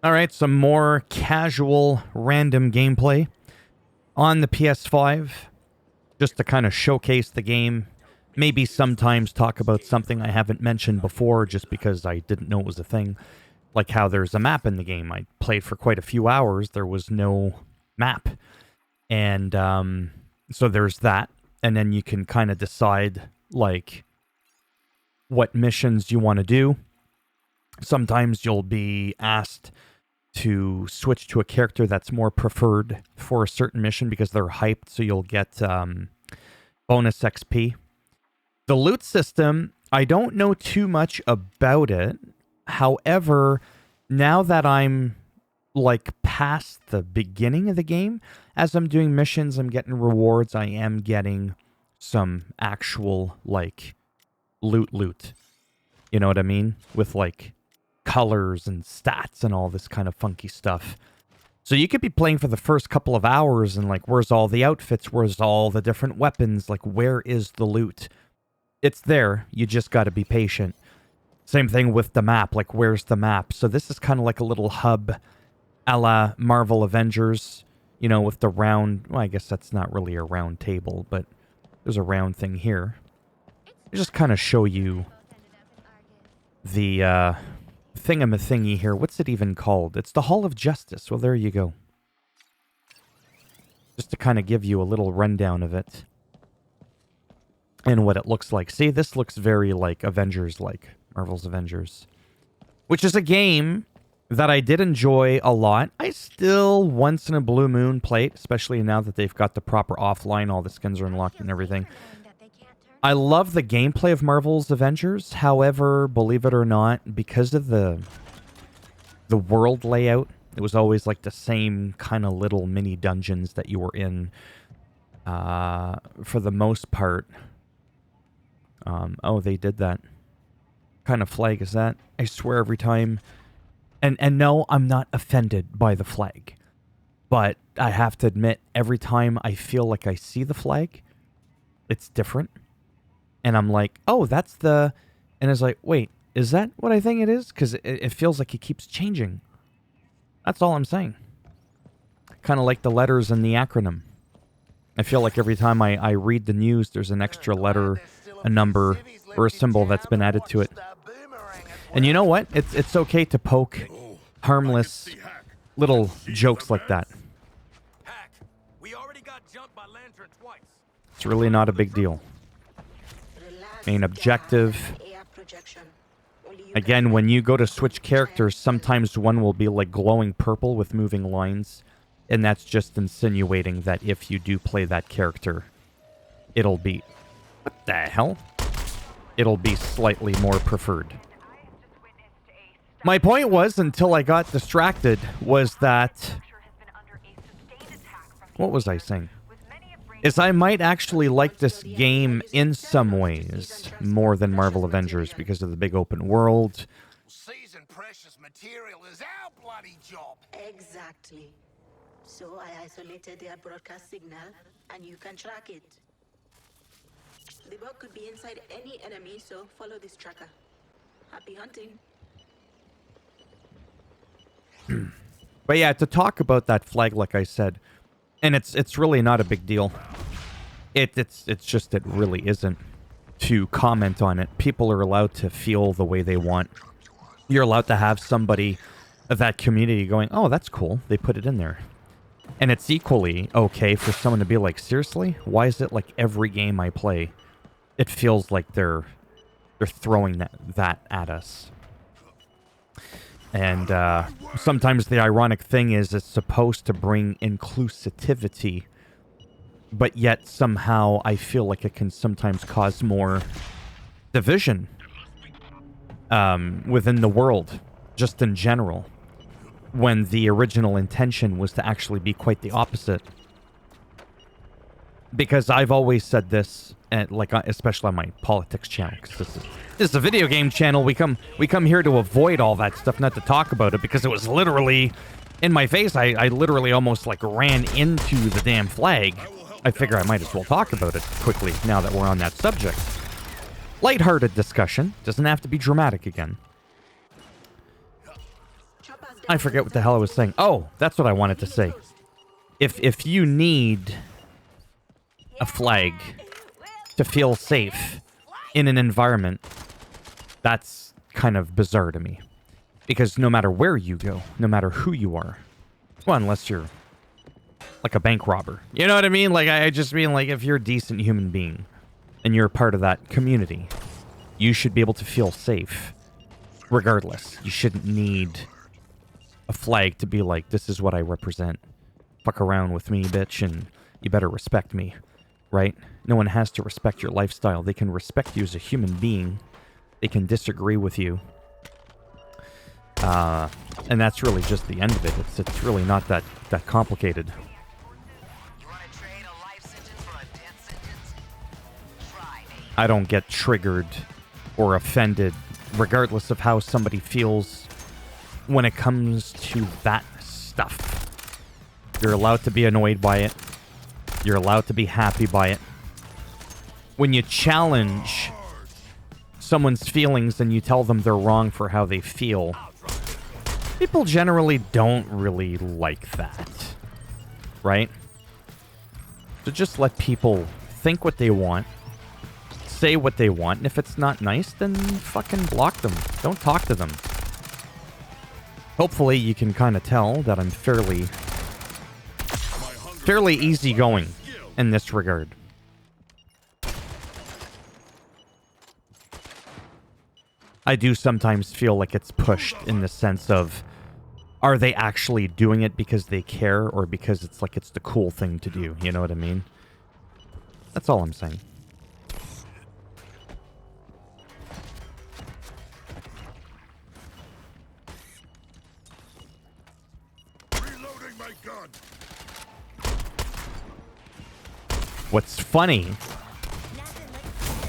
All right, some more casual, random gameplay on the PS5, just to kind of showcase the game. Maybe sometimes talk about something I haven't mentioned before just because I didn't know it was a thing. Like how there's a map in the game. I played for quite a few hours. There was no map. And so there's that. And then you can kind of decide, like, what missions you want to do. Sometimes you'll be asked to switch to a character that's more preferred for a certain mission because they're hyped, so you'll get bonus XP. The loot system, I don't know too much about it. However, now that I'm like past the beginning of the game, as I'm doing missions, I'm getting rewards. I am getting some actual like loot. You know what I mean? With like colors and stats and all this kind of funky stuff. So you could be playing for the first couple of hours and like, where's all the outfits? Where's all the different weapons? Like, where is the loot? It's there. You just got to be patient. Same thing with the map. Like, where's the map? So this is kind of like a little hub a la Marvel Avengers, you know, with the round... Well, I guess that's not really a round table, but there's a round thing here. I just kind of show you the thingamathingy here. What's it even called? It's the Hall of Justice. Well, there you go. Just to kind of give you a little rundown of it. And what it looks like. See, this looks very like Avengers, like Marvel's Avengers. Which is a game that I did enjoy a lot. I still, once in a blue moon, play it, especially now that they've got the proper offline, all the skins are unlocked and everything. I love the gameplay of Marvel's Avengers. However, believe it or not, because of the world layout, it was always like the same kind of little mini dungeons that you were in for the most part. Oh, they did that. What kind of flag is that? I swear every time. And no, I'm not offended by the flag. But I have to admit, every time I feel like I see the flag, it's different. And I'm like, oh, that's the... And it's like, wait, is that what I think it is? Because it feels like it keeps changing. That's all I'm saying. Kind of like the letters in the acronym. I feel like every time I read the news, there's an extra letter, a number, or a symbol that's been added to it. And you know what? It's okay to poke harmless little jokes like that. It's really not a big deal. Main objective. Again, when you go to switch characters, sometimes one will be like glowing purple with moving lines. And that's just insinuating that if you do play that character, it'll be... What the hell? It'll be slightly more preferred. My point was, until I got distracted, was that... What was I saying? Is I might actually like this game in some ways more than Marvel Avengers because of the big open world. Seizing precious material is our bloody job. Exactly. So I isolated their broadcast signal, and you can track it. The bug could be inside any enemy, so follow this tracker. Happy hunting. But yeah, to talk about that flag, like I said, and it's really not a big deal. It's just it really isn't to comment on it. People are allowed to feel the way they want. You're allowed to have somebody of that community going, oh, that's cool. They put it in there. And it's equally okay for someone to be like, seriously? Why is it like every game I play, it feels like they're throwing that at us? And sometimes the ironic thing is it's supposed to bring inclusivity, but yet somehow I feel like it can sometimes cause more division within the world, just in general, when the original intention was to actually be quite the opposite. Because I've always said this, like especially on my politics channel, because this is a video game channel. We come here to avoid all that stuff, not to talk about it, because it was literally in my face. I literally almost like ran into the damn flag. I figure I might as well talk about it quickly now that we're on that subject. Lighthearted discussion. Doesn't have to be dramatic again. I forget what the hell I was saying. Oh, that's what I wanted to say. If you need a flag to feel safe in an environment, that's kind of bizarre to me. Because no matter where you go, no matter who you are, well, unless you're like a bank robber. You know what I mean? Like, I just mean, like, if you're a decent human being and you're part of that community, you should be able to feel safe regardless. You shouldn't need a flag to be like, this is what I represent. Fuck around with me, bitch, and you better respect me, right? No one has to respect your lifestyle. They can respect you as a human being. They can disagree with you. And that's really just the end of it. It's really not that complicated. I don't get triggered or offended, regardless of how somebody feels when it comes to that stuff. You're allowed to be annoyed by it. You're allowed to be happy by it. When you challenge someone's feelings and you tell them they're wrong for how they feel, people generally don't really like that, right? So just let people think what they want, say what they want, and if it's not nice, then fucking block them. Don't talk to them. Hopefully you can kind of tell that I'm fairly easygoing in this regard. I do sometimes feel like it's pushed in the sense of, are they actually doing it because they care or because it's like it's the cool thing to do? You know what I mean? That's all I'm saying. Reloading my gun. What's funny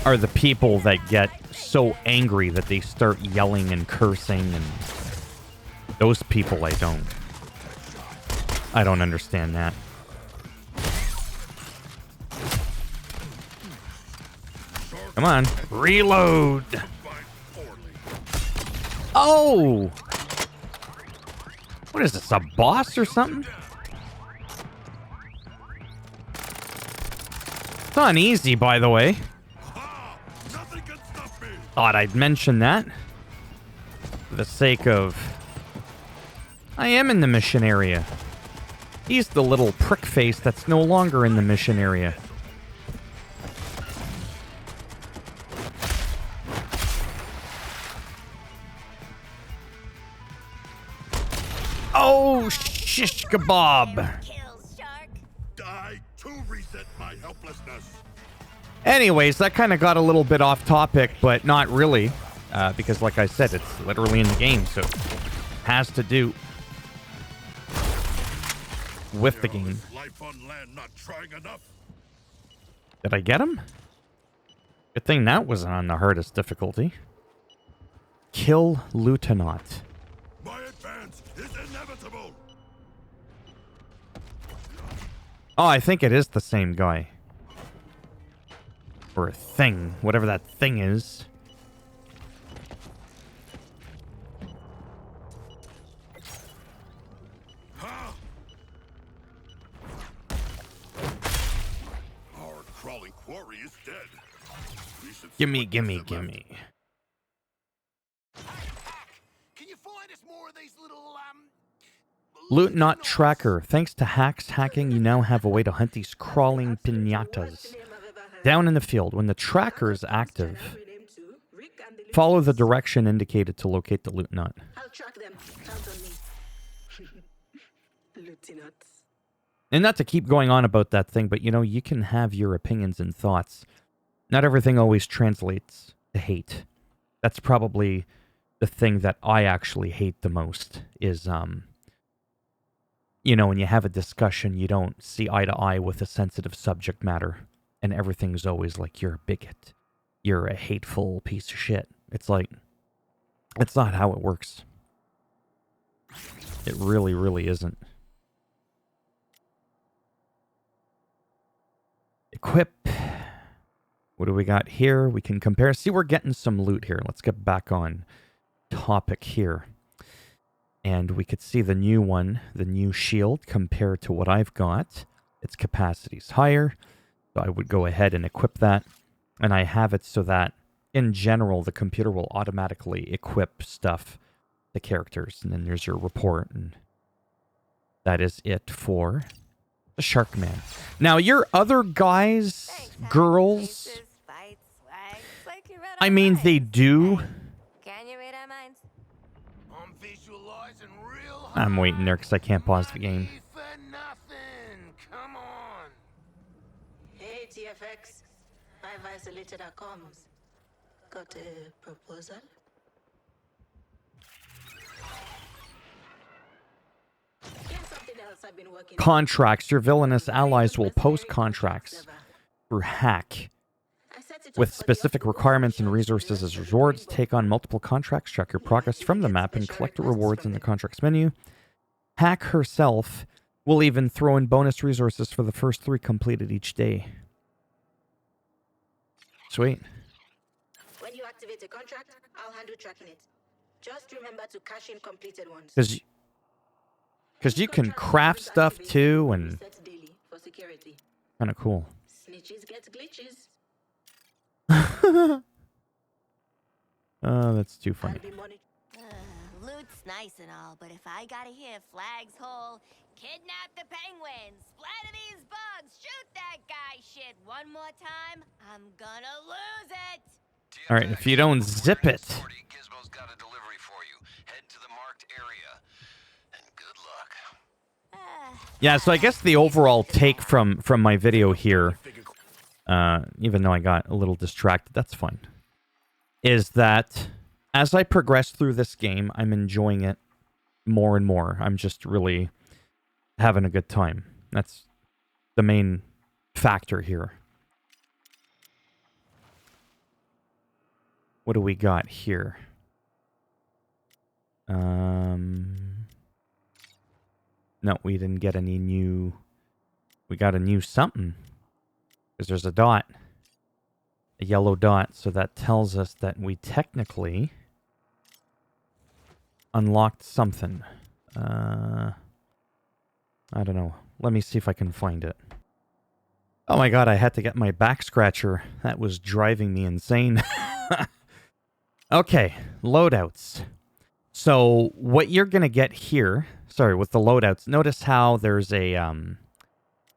are the people that get so angry that they start yelling and cursing, and those people I don't understand that. Come on, reload. Oh! What is this, a boss or something? It's not easy, by the way. Thought I'd mention that. For the sake of... I am in the mission area. He's the little prick face that's no longer in the mission area. Oh, shish kebab. Die to reset my helplessness. Anyways, that kind of got a little bit off topic, but not really. Because like I said, it's literally in the game, so it has to do with the game. Life on land not trying enough. Did I get him? Good thing that wasn't on the hardest difficulty. Kill Lieutenant. My advance is inevitable. Oh, I think it is the same guy. Or a thing. Whatever that thing is. Our crawling quarry is dead. Gimme. Can you find us more of these little Loot not tracker. Thanks to hacking, you now have a way to hunt these crawling pinatas. Down in the field, when the tracker is active, follow the direction indicated to locate the loot nut. I'll track them. Count on me. Lieutenant. And not to keep going on about that thing, but you know, you can have your opinions and thoughts. Not everything always translates to hate. That's probably the thing that I actually hate the most is, you know, when you have a discussion, you don't see eye to eye with a sensitive subject matter. And everything's always like, you're a bigot. You're a hateful piece of shit. It's like, it's not how it works. It really, really isn't. Equip. What do we got here? We can compare. See, we're getting some loot here. Let's get back on topic here. And we could see the new one, the new shield, compared to what I've got. Its capacity's higher, so I would go ahead and equip that. And I have it so that, in general, the computer will automatically equip stuff to characters. And then there's your report, and that is it for the Shark Man. Now, your other guys, girls, I mean, they do. Can you read our minds? I'm visualizing real I'm waiting there because I can't pause the game. money for nothing. Come on. Hey, TFX. I've isolated our comms. Got a proposal? Here's something else I've been working on. Contracts. Your villainous allies will post contracts through hack I set it up with for the specific afternoon requirements and session resources to as raise rewards. money. Take on multiple contracts, track your progress from the map, and collect the rewards in the contracts menu. Hack herself will even throw in bonus resources for the first 3 completed each day. Sweet. When you activate a contract, I'll handle tracking it. Just remember to cash in completed ones. Because you can craft stuff too, and Reset daily for security. kind of cool. Snitches get glitches. Oh, that's too funny. I'll be monitoring. Loot's nice and all, but if I gotta hear Flag's whole kidnap the penguins, splatter these bugs, shoot that guy shit one more time, I'm gonna lose it. All right, if you don't zip it. Gizmo's got a delivery for you. Head to the marked area. And good luck. Yeah, so I guess the overall take from my video here, even though I got a little distracted, that's fine, is that as I progress through this game, I'm enjoying it more and more. I'm just really having a good time. That's the main factor here. What do we got here? No, we didn't get any new... We got a new something. Because there's a dot. A yellow dot. So that tells us that we technically unlocked something. I don't know. Let me see if I can find it. Oh my god, I had to get my back scratcher. That was driving me insane. Okay, loadouts. So what you're going to get here, sorry, with the loadouts, notice how there's a,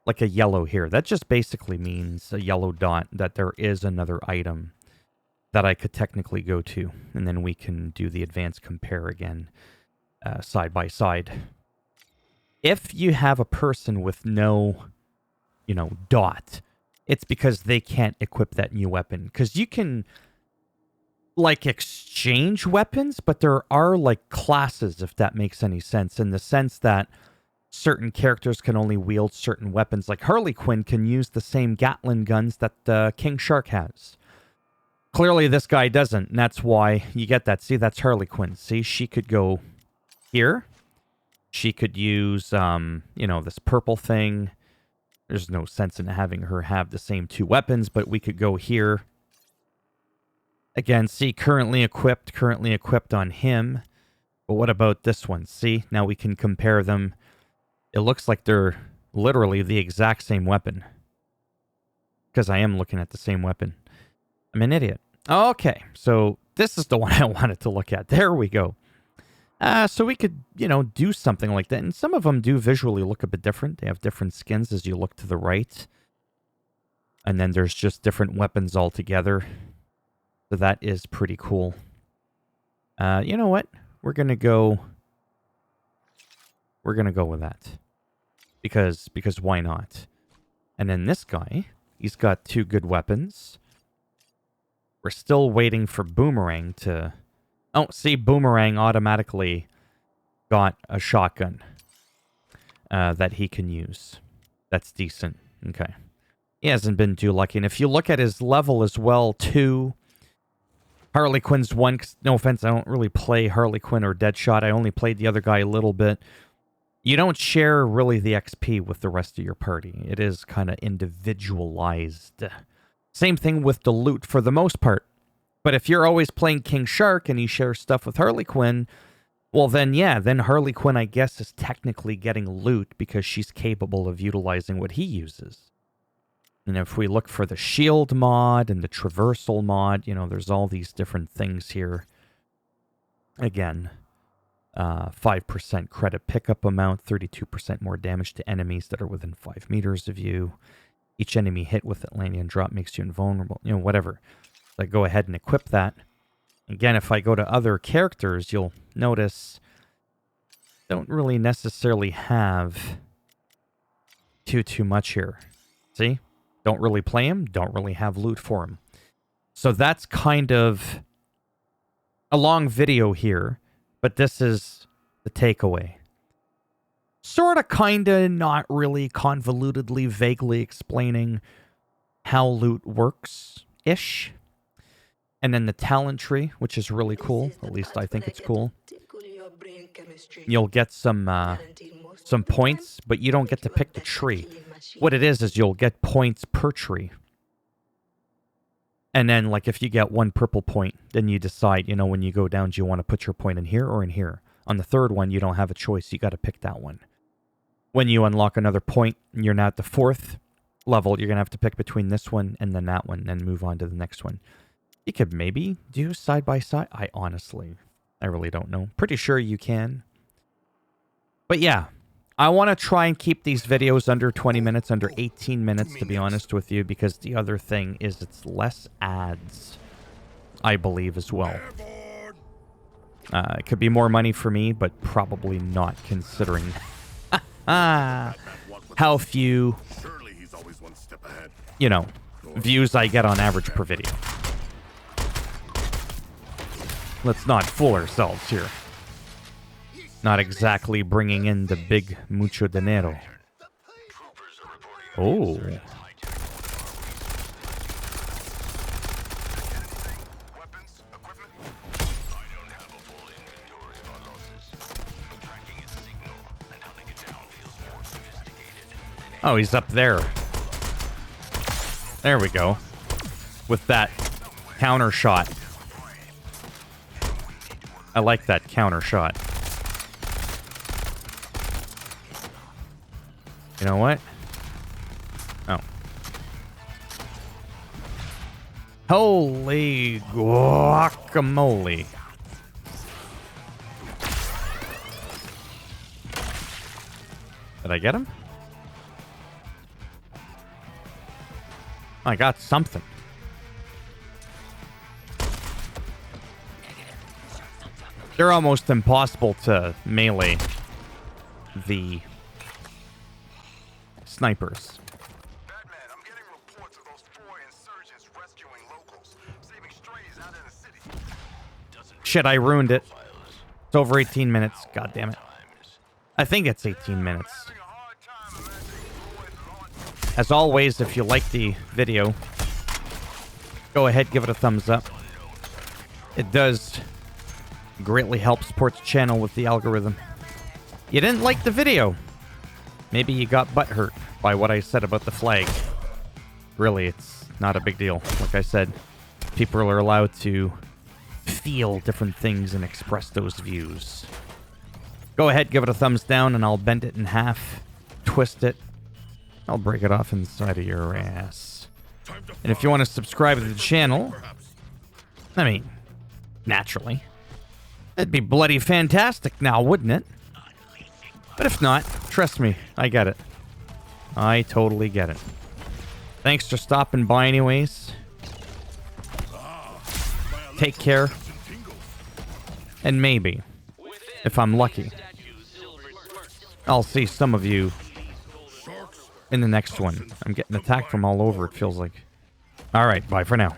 like a yellow here. That just basically means a yellow dot that there is another item that I could technically go to. And then we can do the advanced compare again, side by side. If you have a person with no, dot, it's because they can't equip that new weapon. Because you can, like, exchange weapons, but there are, like, classes, if that makes any sense, in the sense that certain characters can only wield certain weapons. Like, Harley Quinn can use the same Gatling guns that King Shark has. Clearly, this guy doesn't, and that's why you get that. See, that's Harley Quinn. See, she could go here. She could use, this purple thing. There's no sense in having her have the same 2 weapons, but we could go here. Again, see, currently equipped on him. But what about this one? See, now we can compare them. It looks like they're literally the exact same weapon. Because I am looking at the same weapon. I'm an idiot. Okay, so this is the one I wanted to look at. There we go. So we could, do something like that. And some of them do visually look a bit different. They have different skins as you look to the right. And then there's just different weapons altogether. So that is pretty cool. You know what? We're going to go with that. Because why not? And then this guy, he's got 2 good weapons. We're still waiting for Boomerang to... Oh, see, Boomerang automatically got a shotgun that he can use. That's decent. Okay. He hasn't been too lucky. And if you look at his level as well, too... Harley Quinn's 1, no offense, I don't really play Harley Quinn or Deadshot. I only played the other guy a little bit. You don't share really the XP with the rest of your party. It is kind of individualized. Same thing with the loot for the most part. But if you're always playing King Shark and you share stuff with Harley Quinn, Well, then, yeah, then Harley Quinn, I guess, is technically getting loot because she's capable of utilizing what he uses. And if we look for the shield mod and the traversal mod, you know, there's all these different things here. Again, 5% credit pickup amount, 32% more damage to enemies that are within 5 meters of you. Each enemy hit with Atlantean drop makes you invulnerable, you know, whatever. So I go ahead and equip that. Again, if I go to other characters, you'll notice don't really necessarily have too much here. See? Don't really play him, don't really have loot for him. So that's kind of a long video here, but this is the takeaway. Sort of, kind of, not really convolutedly, vaguely explaining how loot works-ish. And then the talent tree, which is really cool. At least I think it's cool. You'll get some points, but you don't get to pick the tree. What it is you'll get points per tree. And then, like, if you get 1 purple point, then you decide, you know, when you go down, do you want to put your point in here or in here? On the third one, you don't have a choice. You got to pick that one. When you unlock another point, and you're now at the 4th level, you're going to have to pick between this one and then that one, and move on to the next one. You could maybe do side by side. I really don't know. Pretty sure you can. But yeah, I want to try and keep these videos under 20 minutes, under 18 minutes, to be honest with you, because the other thing is it's less ads, I believe, as well. It could be more money for me, but probably not, considering how few, you know, views I get on average per video. Let's not fool ourselves here. Not exactly bringing in the big mucho dinero. Oh. Oh, he's up there. There we go. With that counter shot. I like that counter shot. You know what? Oh. Holy guacamole. Did I get him? I got something. They're almost impossible to melee the snipers. Batman, I'm getting reports of those 4 insurgents rescuing locals, saving strays out in the city. Shit, I ruined it. It's over 18 minutes. God damn it. I think it's 18 minutes. As always, if you like the video, go ahead, give it a thumbs up. It does greatly help support the channel with the algorithm. You didn't like the video. Maybe you got butthurt by what I said about the flag. Really, it's not a big deal. Like I said, people are allowed to feel different things and express those views. Go ahead, give it a thumbs down, and I'll bend it in half, twist it. I'll break it off inside of your ass. And if you want to subscribe to the channel, I mean, naturally, it'd be bloody fantastic now, wouldn't it? But if not, trust me, I get it. I totally get it. Thanks for stopping by anyways. Take care. And maybe, if I'm lucky, I'll see some of you in the next one. I'm getting attacked from all over, it feels like. Alright, bye for now.